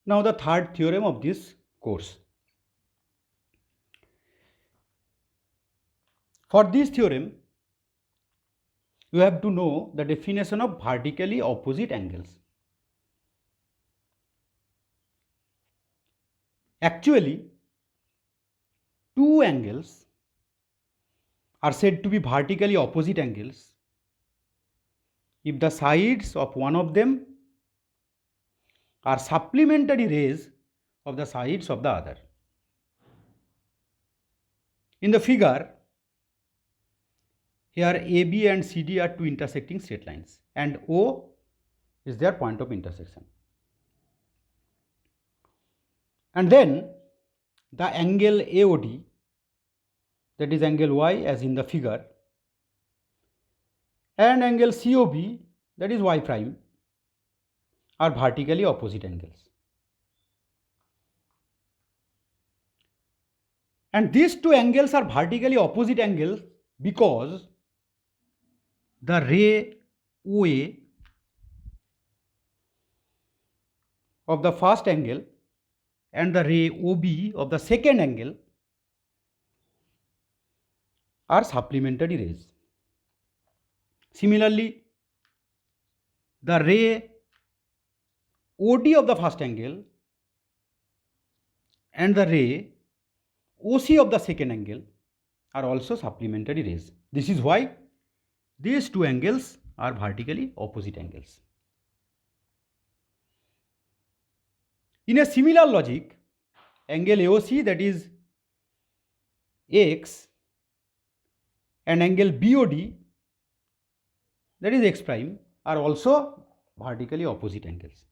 Now the third theorem of this course. For this theorem, you have to know the definition of vertically opposite angles. Actually, two angles are said to be vertically opposite angles if the sides of one of them are supplementary rays of the sides of the other. In the figure, here AB and CD are two intersecting straight lines and O is their point of intersection. And then the angle AOD, that is angle Y as in the figure, and angle COB, that is Y prime, are vertically opposite angles. And these two angles are vertically opposite angles because the ray OA of the first angle and the ray OB of the second angle are supplementary rays. Similarly, the ray OD of the first angle and the ray OC of the second angle are also supplementary rays. This is why these two angles are vertically opposite angles. In a similar logic, angle AOC, that is X, and angle BOD, that is X prime, are also vertically opposite angles.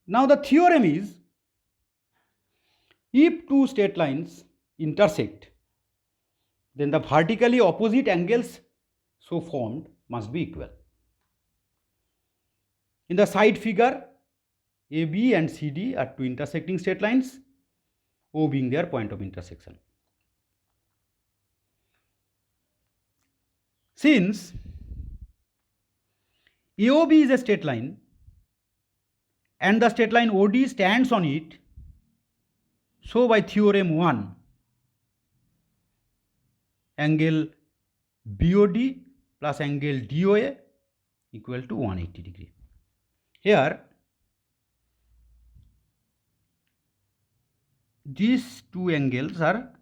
Now the theorem is, if two straight lines intersect, then the vertically opposite angles so formed must be equal. In the side figure, AB and CD are two intersecting straight lines, O being their point of intersection. Since AOB is a straight line and the straight line OD stands on it, so by theorem 1, angle BOD plus angle DOA equal to 180 degree. Here, these two angles are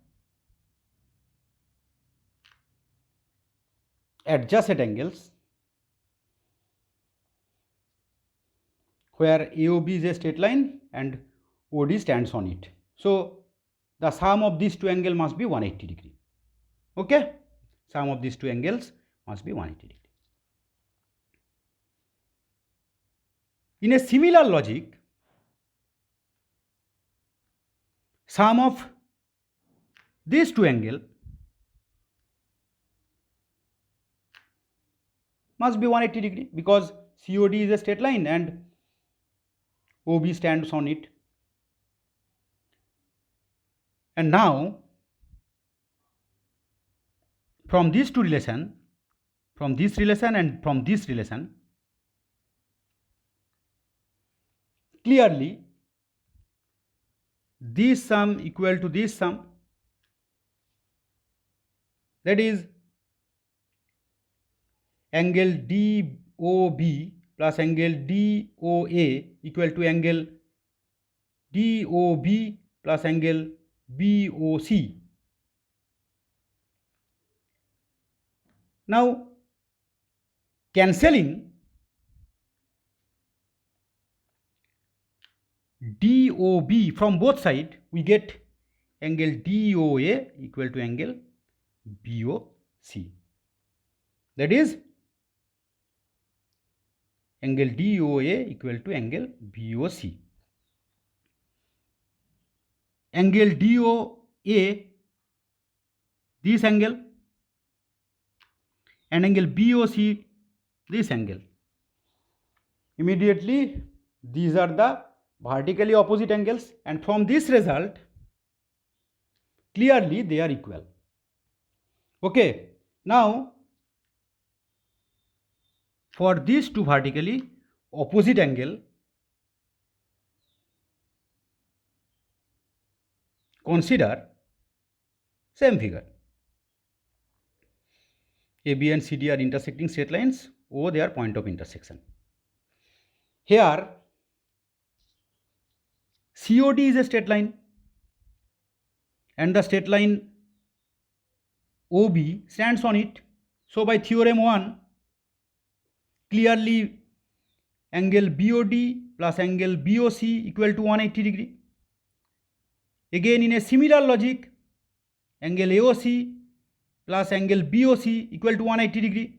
adjacent angles where AOB is a straight line and OD stands on it. So the sum of these two angles must be 180 degree. Okay? Sum of these two angles must be 180 degree. In a similar logic, sum of these two angles must be 180 degree because COD is a straight line and OB stands on it. And now, from these two relations, from this relation and from this relation, clearly this sum equal to this sum, that is angle DOB plus angle DOA equal to angle DOB plus angle BOC. Now, cancelling DOB from both sides, we get angle DOA equal to angle BOC. That is angle DOA equal to angle BOC. Angle DOA, this angle, and angle BOC, this angle. Immediately, these are the vertically opposite angles, and from this result, clearly they are equal. Okay, now for these two vertically opposite angle, consider same figure. AB and CD are intersecting straight lines O their point of intersection. Here COD is a straight line and the straight line OB stands on it. So by theorem 1, clearly angle BOD plus angle BOC equal to 180 degree. Again in a similar logic, angle AOC plus angle BOC equal to 180 degree.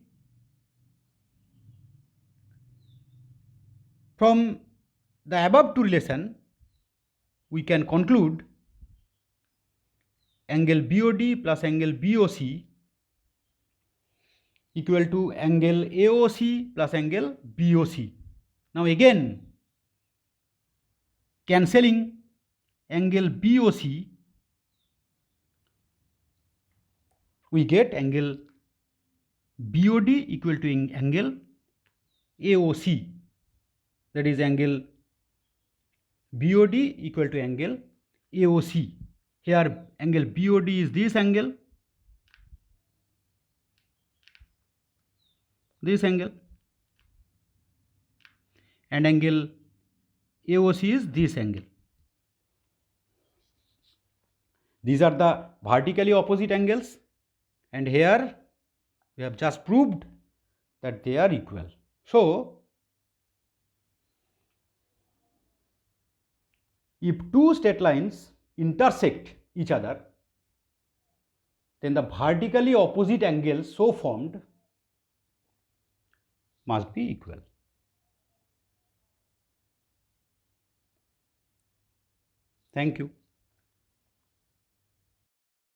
From the above two relation, we can conclude angle BOD plus angle BOC equal to angle AOC plus angle BOC. Now again, cancelling angle BOC, we get angle BOD equal to angle AOC, that is angle BOD equal to angle AOC. Here angle BOD is this angle, and angle AOC is this angle. These are the vertically opposite angles, and here we have just proved that they are equal. So if two straight lines intersect each other, then the vertically opposite angles so formed must be equal. Thank you.